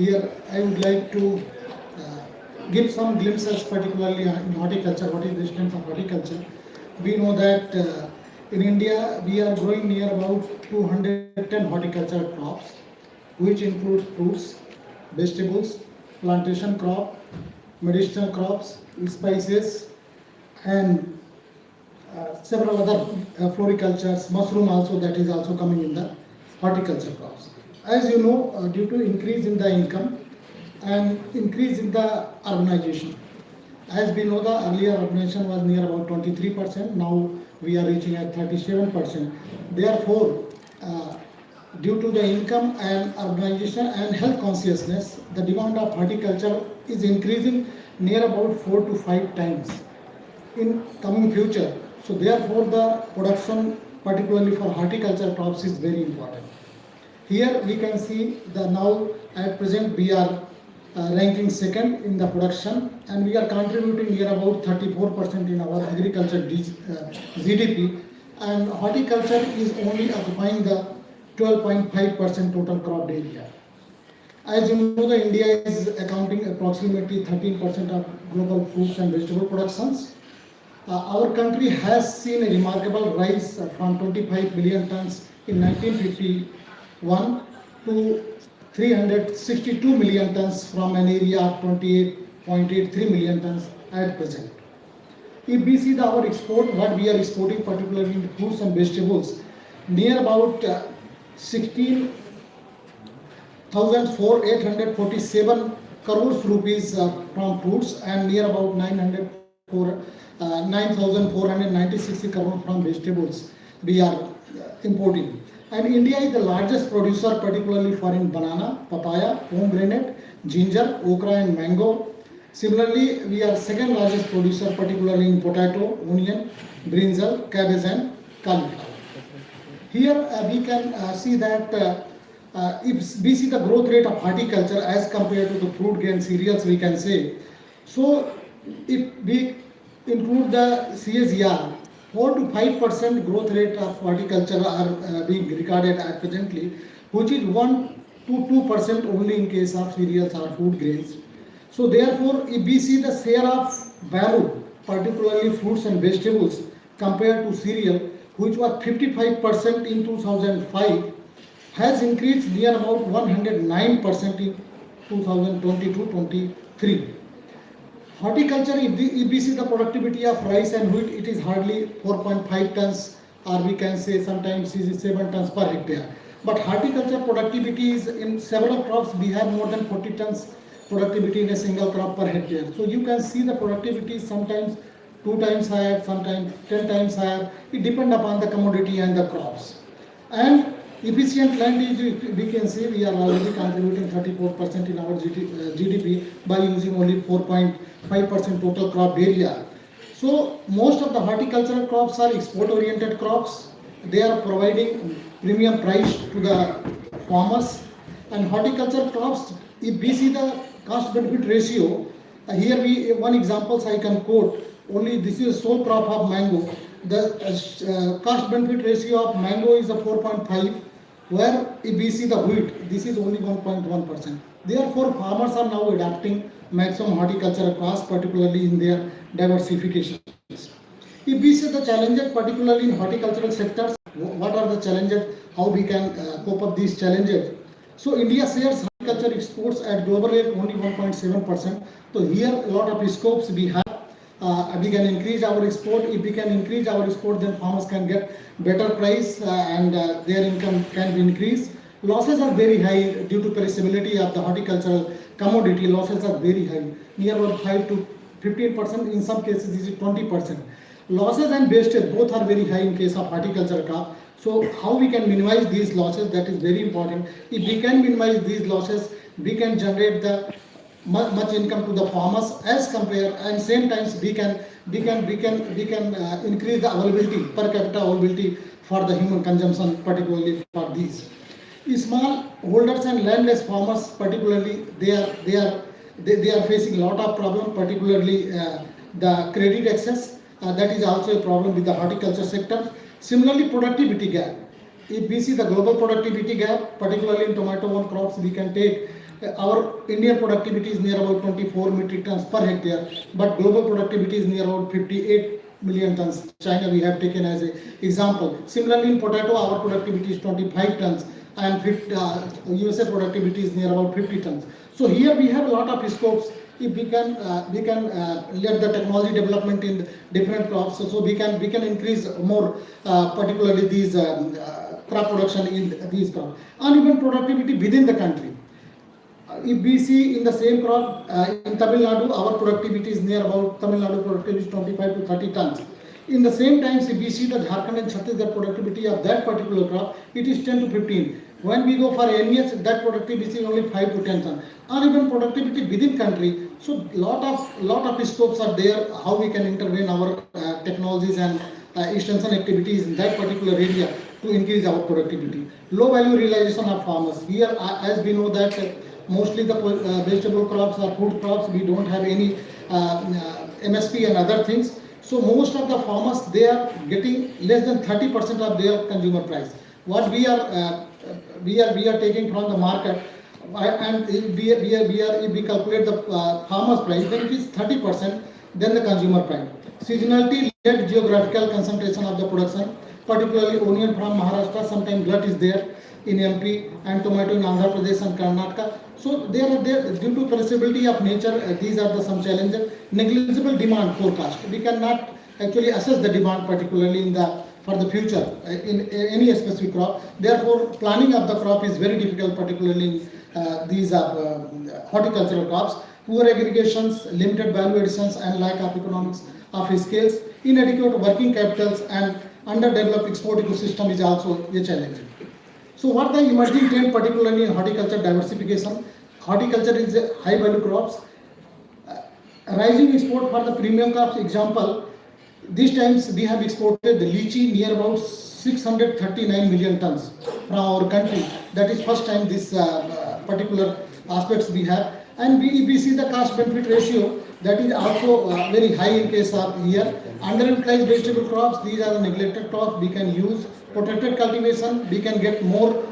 Here I would like to give some glimpses, particularly in horticulture. What is the strength of horticulture? We know that in India we are growing near about 210 horticultural crops, which include fruits, vegetables, plantation crop, medicinal crops, spices, and several other floricultures, mushroom also, that is also coming in the horticulture crops. As you know, due to increase in the income and increase in the urbanization, as we know, the earlier urbanization was near about 23%, now we are reaching at 37%. Therefore, due to the income and urbanization and health consciousness, the demand of horticulture is increasing near about 4 to 5 times in coming future. So therefore the production, particularly for horticulture crops, is very important. Here we can see the now at present we are ranking second in the production, and we are contributing near about 34% in our agriculture GDP, and horticulture is only occupying the 12.5% total crop area. As you know, the India is accounting approximately 13% of global fruits and vegetable productions. Our country has seen a remarkable rise from 25 million tons in 1951 to 362 million tons from an area of 28.83 million tons at present. If we see our export, what we are exporting, particularly in fruits and vegetables, near about 16,847 crores rupees from fruits, and near about 9,496 crores from vegetables we are importing. And India is the largest producer, particularly for in banana, papaya, pomegranate, ginger, okra and mango. Similarly, we are second largest producer, particularly in potato, onion, brinjal, cabbage and cauliflower. Here we can see that if we see the growth rate of horticulture as compared to the fruit grain cereals, we can say. So if we include the CAGR, 4 to 5% growth rate of horticulture are being recorded at presently, which is 1 to 2% only in case of cereals or food grains. So therefore, if we see the share of value, particularly fruits and vegetables, compared to cereal, which was 55% in 2005, has increased near about 109% in 2022-23. Horticulture, if we see the productivity of rice and wheat, it is hardly 4.5 tons, or we can say sometimes 7 tons per hectare. But horticulture productivity is in several crops, we have more than 40 tons productivity in a single crop per hectare. So you can see the productivity is sometimes 2 times higher, sometimes 10 times higher. It depends upon the commodity and the crops. And efficient land use, we can say we are already contributing 34% in our GDP by using only 4.5% total crop area. So most of the horticultural crops are export-oriented crops. They are providing premium price to the farmers. And horticulture crops, if we see the cost-benefit ratio, here one example I can quote. Only this is sole crop of mango. The cost-benefit ratio of mango is a 4.5. Where if we see the wheat, this is only 1.1%. Therefore, farmers are now adapting maximum horticultural crops, particularly in their diversification. If we see the challenges, particularly in horticultural sectors, what are the challenges, how we can cope up these challenges. So India shares horticulture exports at global rate only 1.7%. So here a lot of scopes we have. We can increase our export. If we can increase our export, then farmers can get better price and their income can be increased. Losses are very high due to perishability of the horticultural commodity. Losses are very high, near about 5 to 15%. In some cases, this is 20%. Losses and wastage both are very high in case of horticulture crop. So how we can minimize these losses, that is very important. If we can minimize these losses, we can generate the much income to the farmers as compared, and same times we can increase the availability, per capita availability for the human consumption, particularly for these small holders and landless farmers. Particularly they are facing a lot of problem, particularly the credit access. That is also a problem with the horticulture sector. Similarly, productivity gap. If we see the global productivity gap, particularly in tomato crops, we can take Our Indian productivity is near about 24 metric tons per hectare, but global productivity is near about 58 million tons. China we have taken as an example. Similarly, in potato, our productivity is 25 tons, and USA productivity is near about 50 tons. So here we have a lot of scopes. If we can let the technology development in different crops, so we can increase more, particularly these crop production in these crops, and even productivity within the country. If we see in the same crop in Tamil Nadu, our productivity is near about, Tamil Nadu productivity is 25 to 30 tons. In the same times, if we see the Jharkhand and Chhattisgarh productivity of that particular crop, it is 10 to 15. When we go for NES, that productivity is only 5 to 10 tons. Or even productivity within country. So lot of scopes are there, how we can intervene our technologies and extension activities in that particular area to increase our productivity. Low value realization of farmers. Here, as we know that mostly the vegetable crops or food crops, we don't have any MSP and other things. So most of the farmers, they are getting less than 30% of their consumer price. What we are taking from the market, and if we calculate the farmer's price, then it is 30% than the consumer price. Seasonality led geographical concentration of the production, particularly onion from Maharashtra, sometimes glut is there in MP, and tomato in Andhra Pradesh and Karnataka. So there due to perishability of nature, these are some challenges. Negligible demand forecast. We cannot actually assess the demand, particularly for the future in any specific crop. Therefore, planning of the crop is very difficult, particularly in these horticultural crops. Poor aggregations, limited value additions, and lack of economics of scales, inadequate working capitals, and underdeveloped export ecosystem is also a challenge. So what the emerging trend, particularly in horticulture diversification? Horticulture is high value crops. Rising export for the premium crops. Example, these times we have exported the lychee near about 639 million tons from our country. That is first time this particular aspects we have. And we see the cost benefit ratio, that is also very high in case of here. Underutilized vegetable crops, these are the neglected crops we can use. Protected cultivation, we can get more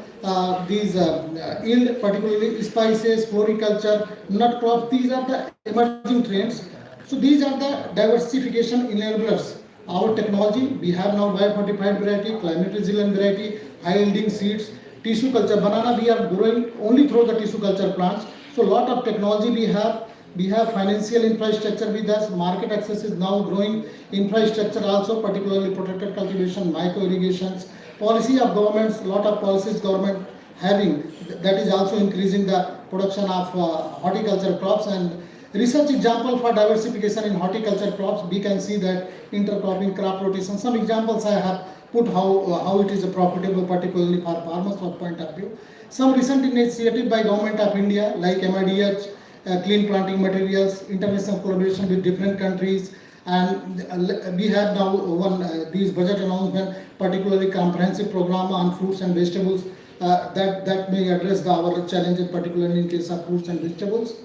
these yield, particularly spices, floriculture, nut crops. These are the emerging trends. So these are the diversification enablers. Our technology, we have now biofortified variety, climate resilient variety, high yielding seeds, tissue culture. Banana we are growing only through the tissue culture plants. So lot of technology we have. We have financial infrastructure with us. Market access is now growing. Infrastructure also, particularly protected cultivation, micro irrigations. Policy of governments, lot of policies government having, that is also increasing the production of horticulture crops. And research example for diversification in horticulture crops, we can see that intercropping, crop rotation. Some examples I have put how it is profitable, particularly for farmers point of view. Some recent initiative by Government of India like MIDH, clean planting materials, international collaboration with different countries, and we have now these budget announcement, particularly comprehensive program on fruits and vegetables that may address our challenges, particularly in case of fruits and vegetables.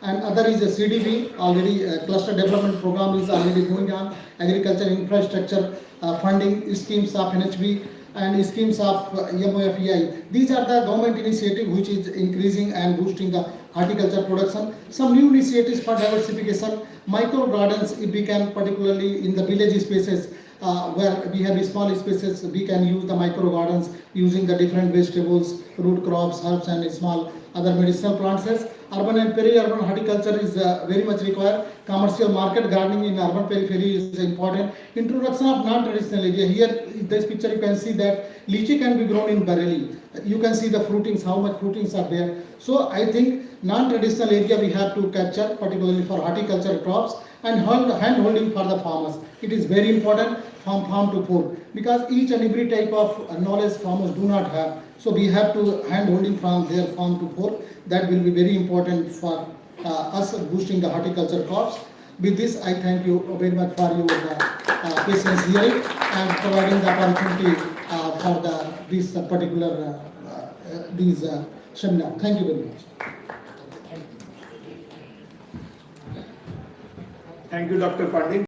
And other is a CDB, already cluster development program is already going on, agriculture infrastructure funding schemes of NHB and schemes of MOFEI. These are the government initiative which is increasing and boosting the horticulture production. Some new initiatives for diversification, micro gardens, if we can, particularly in the village spaces where we have small spaces, we can use the micro gardens using the different vegetables, root crops, herbs, and small other medicinal plants. Urban and peri-urban horticulture is very much required. Commercial market gardening in urban periphery is important. Introduction of non-traditional area. Here in this picture you can see that lychee can be grown in Bareilly. You can see the fruitings, how much fruitings are there. So I think non-traditional area we have to capture, particularly for horticulture crops, and hand-holding for the farmers. It is very important from farm to fork, because each and every type of knowledge farmers do not have. So we have to hand-holding from their farm to fork. That will be very important for us boosting the horticulture crops. With this, I thank you very much for your patience hearing and providing the opportunity for this particular seminar. Thank you very much. Thank you, Dr. Pandey.